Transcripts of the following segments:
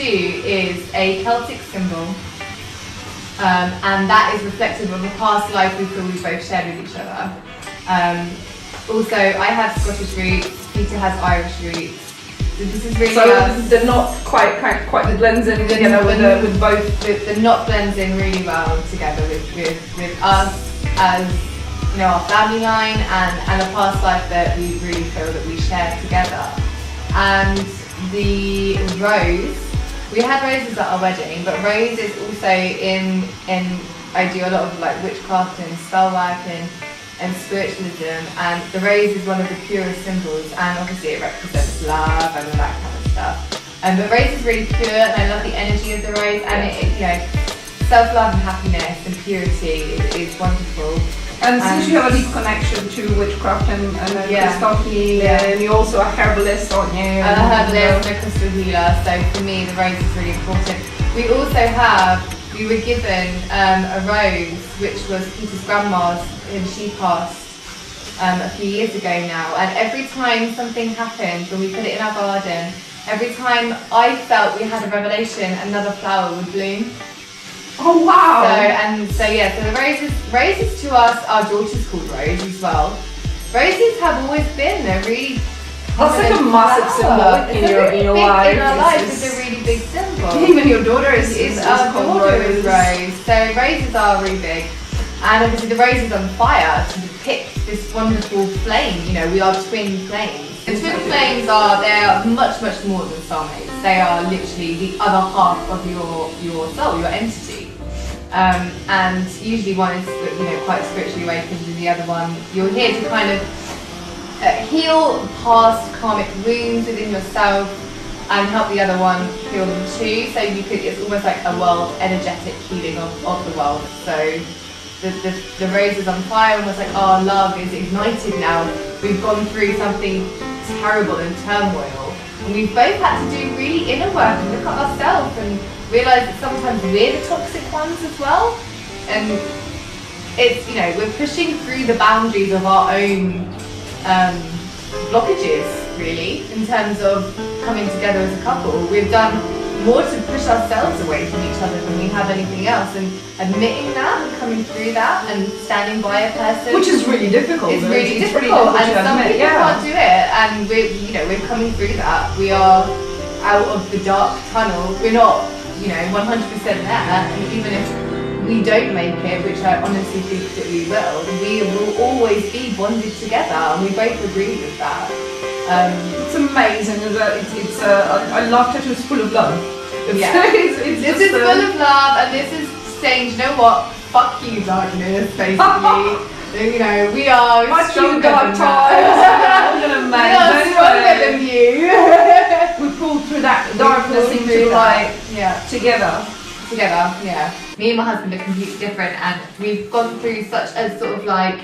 is a Celtic symbol, and that is reflective of a past life we feel we both shared with each other. Also, I have Scottish roots, Peter has Irish roots. This is really so the knot quite the blends in together with both. The knot blends in really well together with us as, you know, our family line and a past life that we really feel that we share together. And the rose, we had roses at our wedding, but rose is also in I do a lot of like witchcraft and spell work and spiritualism, and the rose is one of the purest symbols, and obviously it represents love and all that kind of stuff. But rose is really pure, and I love the energy of the rose, and it you know, self-love and happiness and purity is wonderful. And since you have a deep connection to witchcraft and crystal healing, and you're also a herbalist, aren't you? I'm a herbalist and a crystal healer, so for me the rose is really important. We were given a rose which was Peter's grandma's, and she passed a few years ago now, and every time something happened, when we put it in our garden, every time I felt we had a revelation, another flower would bloom. Oh wow! So the roses to us, our daughter's called Rose as well. Roses have always been a really that's like a massive symbol in your life. In our life, it's a really big symbol. Even your daughter is our called daughter Rose. is Rose. So roses are really big, and obviously the rose is on fire to depict this wonderful flame. You know, we are twin flames. The twin flames they are much more than soulmates. They are literally the other half of your soul, your entity. And usually one is, you know, quite spiritually awakened, and the other one you're here to kind of heal past karmic wounds within yourself and help the other one heal them too. So it's almost like a world energetic healing of the world. So the rose is on fire, almost like our love is ignited now. We've gone through something terrible and turmoil, and we've both had to do really inner work and look at ourselves and realise that sometimes we're the toxic ones as well. And it's, you know, we're pushing through the boundaries of our own blockages, really, in terms of coming together as a couple. We've done more to push ourselves away from each other than we have anything else, and admitting that and coming through that and standing by a person, which is really difficult. It's really difficult, and some people can't do it, and we're coming through that. We are out of the dark tunnel. We're not, 100% there, and even if we don't make it, which I honestly think that we will always be bonded together, and we both agree with that. It's amazing. I love tattoos full of love. This is full of love, and this is saying, you know what? Fuck you, darkness, basically. We are stronger than that. We are stronger than you. We pull through that darkness into light together. Yeah. Me and my husband are completely different, and we've gone through such a sort of like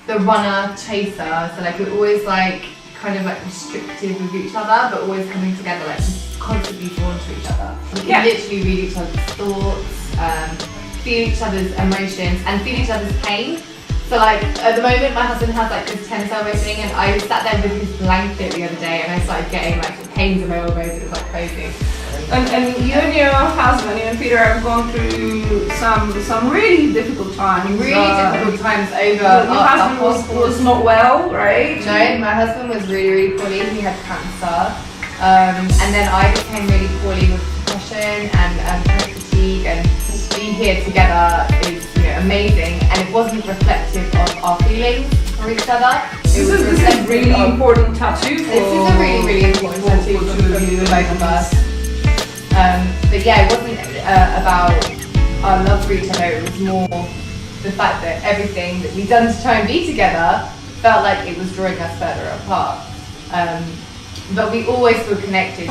the runner chaser. So like we're always like kind of like restrictive with each other, but always coming together, like constantly drawn to each other. We can literally read each other's thoughts, feel each other's emotions, and feel each other's pain. So like at the moment, my husband has like this tennis elbow thing, and I sat there with his blanket the other day, and I started getting like pains in my elbows. It was like crazy. And you and your husband, you and Peter, have gone through some really difficult times. Difficult times over. Your husband was not well, right? No, my husband was really poorly. He had cancer, and then I became really poorly with depression and fatigue. And being here together is amazing, and it wasn't reflective of our feelings for each other. This is a really important tattoo. This is a really important tattoo for both of us. But yeah, it wasn't about our love for each other, it was more the fact that everything that we'd done to try and be together felt like it was drawing us further apart. But we always feel connected.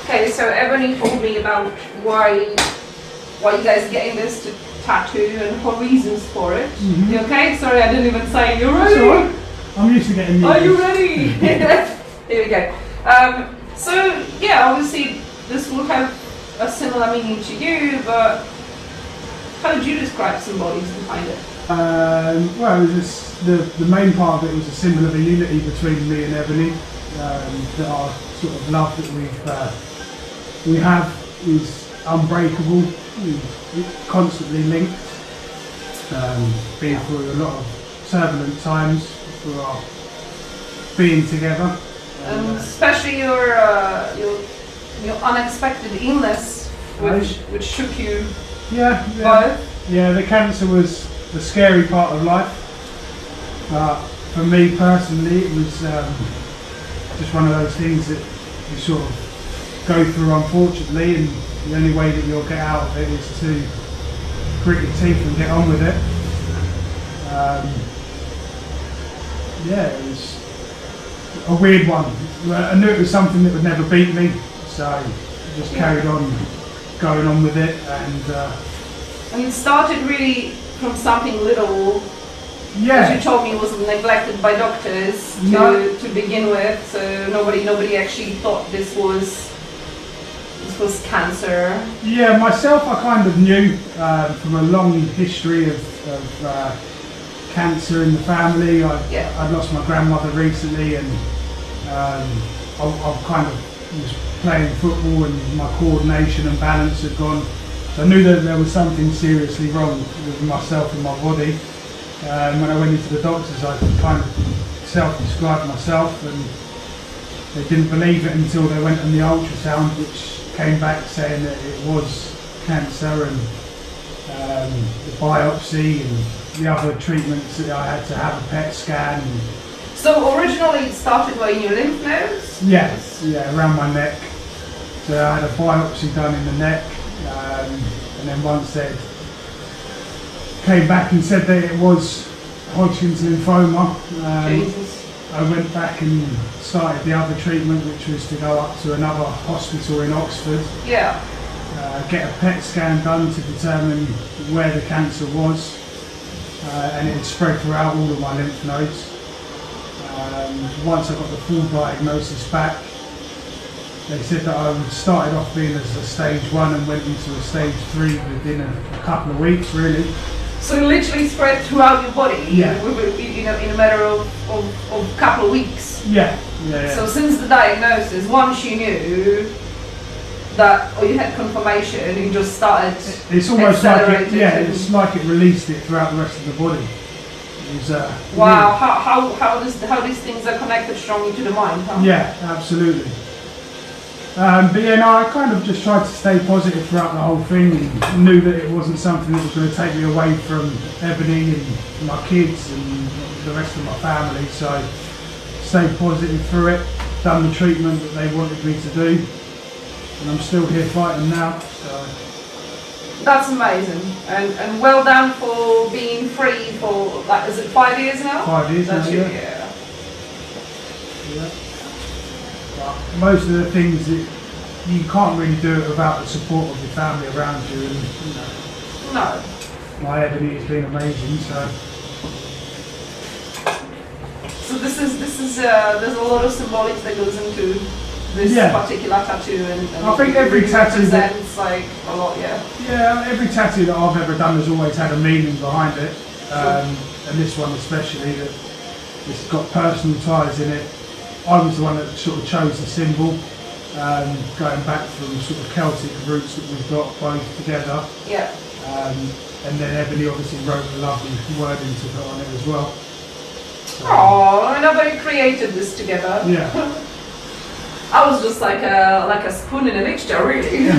Okay, so Ebony told me about why you guys are getting this tattoo and her reasons for it. Mm-hmm. You okay? Sorry, I didn't even say you're ready. Sure. I'm used to getting these. Are you ready? Here we go. So yeah, obviously this will have a similar meaning to you, but how would you describe some bodies behind it? Well, it was just the main part of it was a symbol of a unity between me and Ebony. that our sort of love that we have is unbreakable. We're constantly linked, been through a lot of turbulent times for our being together. Especially your unexpected illness, which shook you both. Yeah, the cancer was the scary part of life. But for me personally, it was just one of those things that you sort of go through, unfortunately, and the only way that you'll get out of it is to grit your teeth and get on with it. It was a weird one. I knew it was something that would never beat me, so I just carried on going on with it. And it started really from something little. As you told me, it was neglected by doctors to begin with, so nobody actually thought this was cancer. Yeah, myself, I kind of knew from a long history of cancer in the family. I'd lost my grandmother recently, and I kind of was playing football, and my coordination and balance had gone. So I knew that there was something seriously wrong with myself and my body. When I went into the doctors, I kind of self-described myself, and they didn't believe it until they went on the ultrasound, which came back saying that it was cancer, and the biopsy and the other treatments that I had to have a PET scan. So originally it started in your lymph nodes? Yes, around my neck. So I had a biopsy done in the neck, and then once they came back and said that it was Hodgkin's lymphoma, I went back and started the other treatment, which was to go up to another hospital in Oxford. Yeah. Get a PET scan done to determine where the cancer was, and it had spread throughout all of my lymph nodes. Once I got the full diagnosis back, they said that I started off being as a stage 1 and went into a stage 3 within a couple of weeks, really. So it literally spread throughout your body in a matter of a couple of weeks. Yeah. So since the diagnosis, once you knew that, or you had confirmation, you just started. It's almost like it's like it released it throughout the rest of the body. It was, wow, how these things are connected strongly to the mind, huh? Yeah, absolutely. I kind of just tried to stay positive throughout the whole thing, and knew that it wasn't something that was going to take me away from Ebony and my kids and the rest of my family. So stayed positive through it, done the treatment that they wanted me to do, and I'm still here fighting now. So. That's amazing, and well done for being free for, is it 5 years now? 5 years now, yeah. But most of the things that you can't really do it without the support of your family around you, and No. My Ebony has been amazing. So this is there's a lot of symbolics that goes into this particular tattoo, and I think every tattoo represents like a lot. Yeah, every tattoo that I've ever done has always had a meaning behind it, and this one especially, that it's got personal ties in it. I was the one that sort of chose the symbol, going back from sort of Celtic roots that we've got both together. Yeah. And then Ebony obviously wrote a lovely wording to put on it as well. Oh, nobody created this together. Yeah. I was just like a spoon in a mixture, really.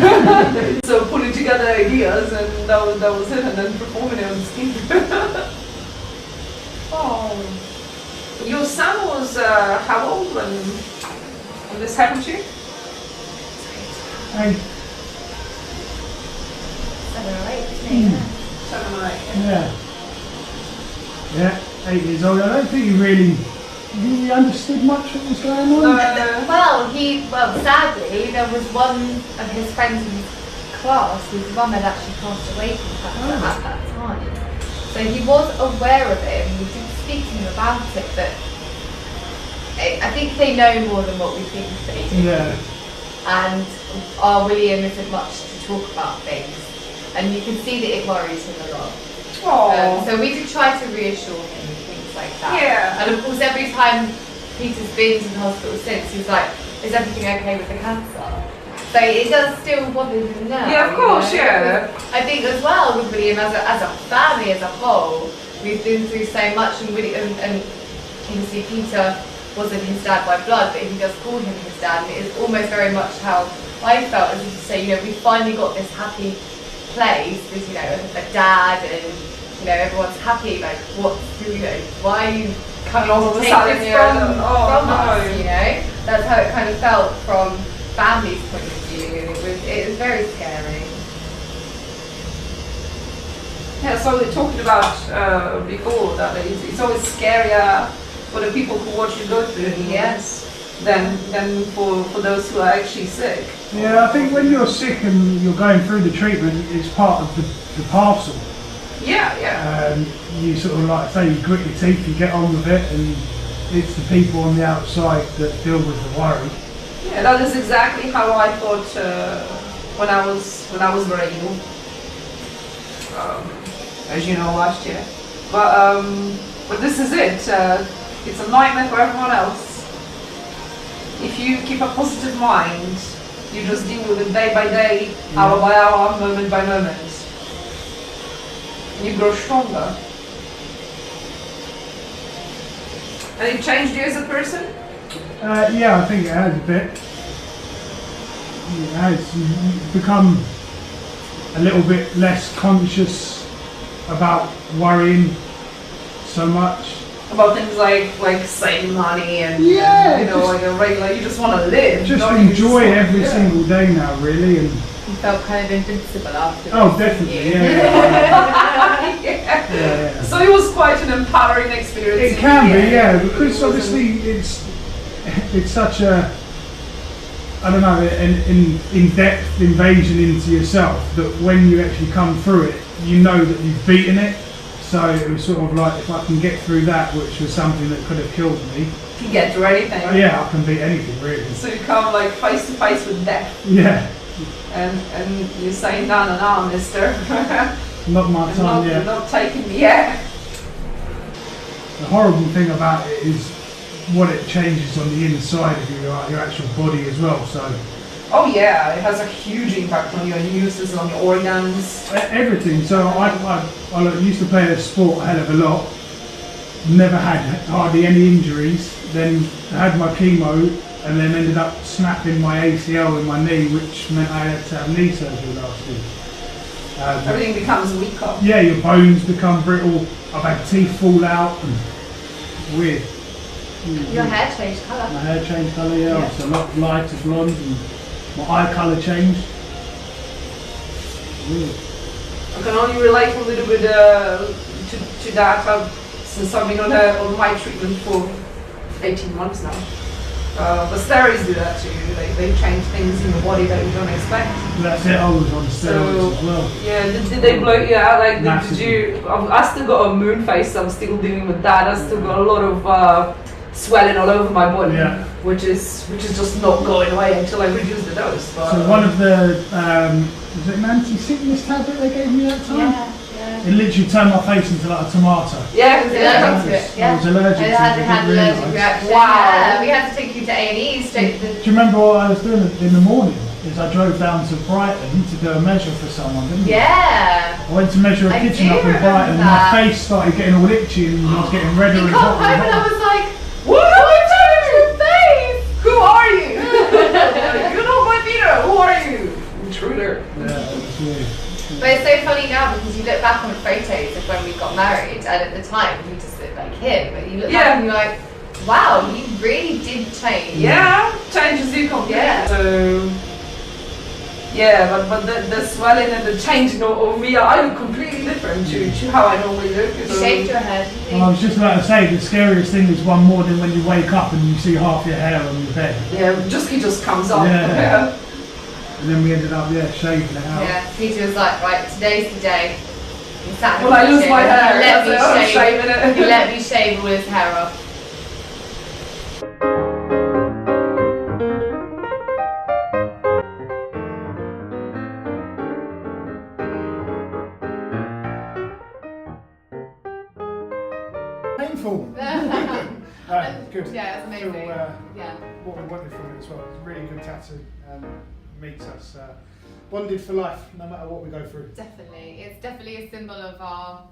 So putting together ideas, and that was it, and then performing it on the skin. Oh. Your son was how old when this happened to you? 8. 7 or 8, isn't it? 7 or 8. Yeah, 8 years old. I don't think he really understood much what was going on. Well, sadly, there was one of his friends in his class whose mum had actually passed away from cancer at that time. So he was aware of it, and we did speak to him about it, but I think they know more than what we think they do. Yeah. And our William isn't much to talk about things, and you can see that it worries him a lot. So we did try to reassure him and things like that. Yeah. And of course, every time Peter's been to the hospital since. He's like, is everything okay with the cancer? So it does still bother him now. Yeah, of course, yeah. I think as well with William as a family as a whole, we've been through so much, and William and obviously Peter wasn't his dad by blood, but he does call him his dad, and it is almost very much how I felt, as if to say, you know, we finally got this happy place, this, you know, a dad, and you know, everyone's happy. Like, what, you know, why are you coming all of a to take sudden this no. from us? You know, that's how it kind of felt from family's point of view. It was very scary. Yeah, so we talked about before that it's always scarier for the people who watch you go through things than for those who are actually sick. Yeah, I think when you're sick and you're going through the treatment, it's part of the parcel. Yeah, yeah. You sort of like say, you grit your teeth, you get on with it, and it's the people on the outside that deal with the worry. Yeah, that is exactly how I thought when I was very ill. As you know, last year. But this is it. It's a nightmare for everyone else. If you keep a positive mind, you just deal with it day by day, hour by hour, moment by moment. You grow stronger. And it changed you as a person? Yeah, I think it has a bit. It has. You've become a little bit less conscious about worrying so much. About things like saving money and you know, like a regular, you just want to live. Just enjoy every single day now, really. And you felt kind of invincible after. Oh, definitely, yeah. So it was quite an empowering experience. It can be, yeah, because obviously it's such a, I don't know, an in-depth invasion into yourself that when you actually come through it, you know that you've beaten it. So it was sort of like, if I can get through that, which was something that could have killed me. You can get through anything. Yeah, I can beat anything, really. So you come like face to face with death. Yeah. And you're saying, no, mister. Not my time yet. Not taking me yet. The horrible thing about it is what it changes on the inside of you, your actual body as well. So. Oh yeah, it has a huge impact on your immune system, on your organs. Everything. So I used to play a sport a hell of a lot. Never had hardly any injuries. Then I had my chemo and then ended up snapping my ACL in my knee, which meant I had to have knee surgery last year. Everything becomes weaker. Yeah, your bones become brittle. I've had teeth fall out. It's weird. Your hair changed colour. My hair changed colour, yeah. It's a lot lighter blonde. And my eye colour changed. Weird. I can only relate a little bit to that since I've been on my treatment for 18 months now. But steroids do that too. They change things in the body that you don't expect. That's it. I was on steroids as well. Yeah. Did they bloat you out? Like did you? I still got a moon face. So I'm still dealing with that. I still got a lot of swelling all over my body, which is just not going away until I reduce the dose. But, so one of the was it an anti-sickness tablet they gave me that time? Yeah. It literally turned my face into like a tomato. Yeah, I was allergic to it. I had an allergic reaction. Wow. Yeah, we had to take you to A&E straight to the... Do you remember what I was doing in the morning? Is I drove down to Brighton to do a measure for someone, didn't I? Yeah. I went to measure a kitchen up in Brighton and my face started getting all itchy and I was getting redder and Come home hotter. and I was like, what have I done to your face? Who are you? You're not my Peter. Who are you? Intruder. Yeah, it was weird. But it's so funny now because you look back on photos of when we got married, and at the time you just looked like him, but you look back and you're like, wow, you really did change. Yeah, changes you completely. Yeah. So, yeah, but the swelling and the changing of me, I look completely different to how I normally look. You shaved your head. Well, I was just about to say, the scariest thing is one morning when you wake up and you see half your hair on your bed. Yeah, it just comes off. Yeah. And then we ended up, shaving it out. Yeah, Peter was like, right, today's the day. He sat Well, I lose my hair. He let me shave all his hair off. Painful. Good. Yeah, it's amazing. Feel, yeah. what we wanted from it as well. It's a really good tattoo and meets us bonded for life, no matter what we go through. Definitely. It's definitely a symbol of our,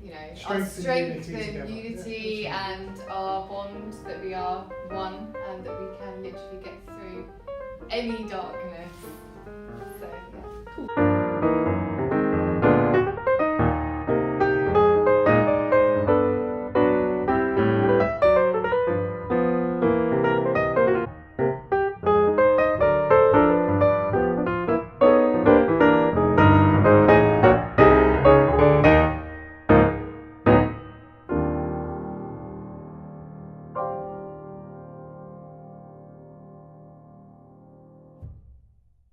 our Strength strength and and unity unity and our bond, that we are one and that we can literally get through any dark